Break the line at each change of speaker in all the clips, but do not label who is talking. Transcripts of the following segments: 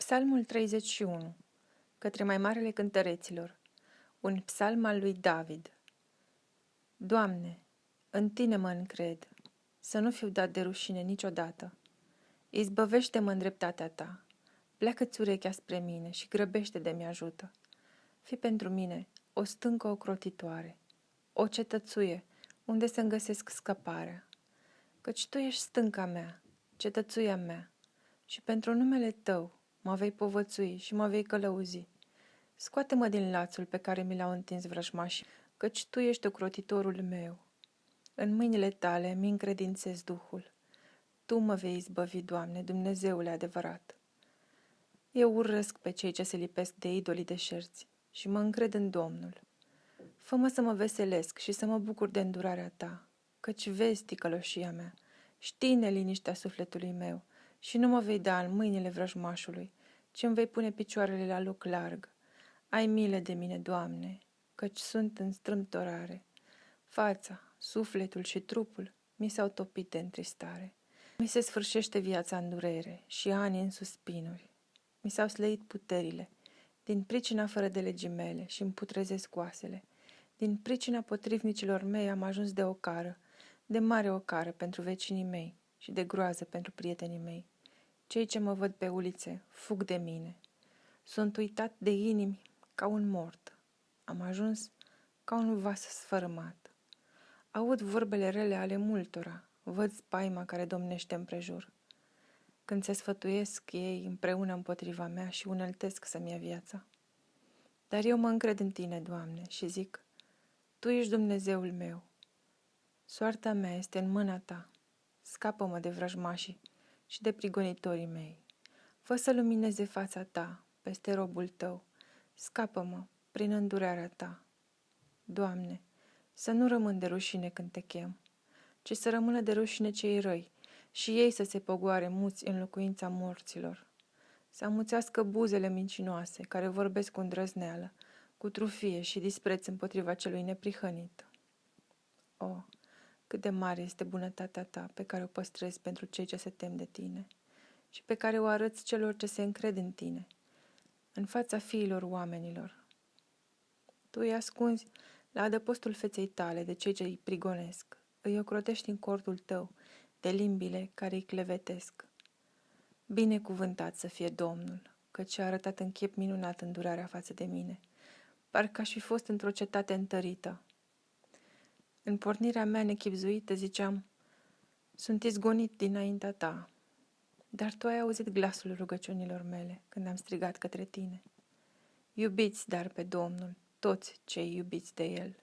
Psalmul 31, către mai marele cântăreților, un psalm al lui David. Doamne, în Tine mă încred, să nu fiu dat de rușine niciodată. Izbăvește-mă în dreptatea Ta, pleacă-ți urechea spre mine și grăbește de mi-ajută. Fii pentru mine o stâncă ocrotitoare, o cetățuie unde să-mi găsesc scăparea. Căci Tu ești stânca mea, cetățuia mea, și pentru numele Tău mă vei povățui și mă vei călăuzi. Scoate-mă din lațul pe care mi l-au întins vrăjmașii, căci Tu ești ocrotitorul meu. În mâinile Tale mi încredințez Duhul. Tu mă vei izbăvi, Doamne, Dumnezeule adevărat. Eu urăsc pe cei ce se lipesc de idolii deșerți și mă încred în Domnul. Fă-mă să mă veselesc și să mă bucur de îndurarea Ta, căci vezi ticăloșia mea, știi neliniștea sufletului meu și nu mă vei da în mâinile vrăjmașului, ci îmi vei pune picioarele la loc larg. Ai milă de mine, Doamne, căci sunt în strâmtorare. Fața, sufletul și trupul mi s-au topit de întristare. Mi se sfârșește viața în durere și ani în suspinuri. Mi s-au slăit puterile, din pricina fără de legii mele și îmi putrezesc oasele. Din pricina potrivnicilor mei am ajuns de ocară, de mare ocară pentru vecinii mei și de groază pentru prietenii mei. Cei ce mă văd pe ulițe fug de mine. Sunt uitat de inimi ca un mort. Am ajuns ca un vas sfărâmat. Aud vorbele rele ale multora, văd spaima care domnește împrejur. Când se sfătuiesc ei împreună împotriva mea și uneltesc să-mi ia viața. Dar eu mă încred în Tine, Doamne, și zic, Tu ești Dumnezeul meu. Soarta mea este în mâna Ta. Scapă-mă de vrăjmașii și de prigonitorii mei. Fă să lumineze fața Ta peste robul Tău. Scapă-mă prin îndurarea Ta. Doamne, să nu rămân de rușine când Te chem, ci să rămână de rușine cei răi și ei să se pogoare muți în locuința morților. Să amuțească buzele mincinoase care vorbesc cu îndrăzneală, cu trufie și dispreț împotriva celui neprihănit. O, cât de mare este bunătatea Ta pe care o păstrezi pentru cei ce se tem de Tine și pe care o arăți celor ce se încred în Tine, în fața fiilor oamenilor. Tu îi ascunzi la adăpostul feței Tale de cei ce îi prigonesc, îi ocrotești în cortul Tău de limbile care îi clevetesc. Binecuvântat să fie Domnul, căci a arătat în chip minunat îndurarea față de mine, parcă aș fi fost într-o cetate întărită. În pornirea mea nechibzuită ziceam, sunt izgonit dinaintea Ta, dar Tu ai auzit glasul rugăciunilor mele când am strigat către Tine. Iubiți dar pe Domnul, toți cei iubiți de El,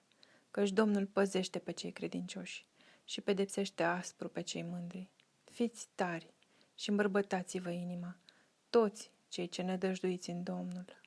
căci Domnul păzește pe cei credincioși și pedepsește aspru pe cei mândri. Fiți tari și îmbărbătați-vă inima, toți cei ce nădăjduiți în Domnul.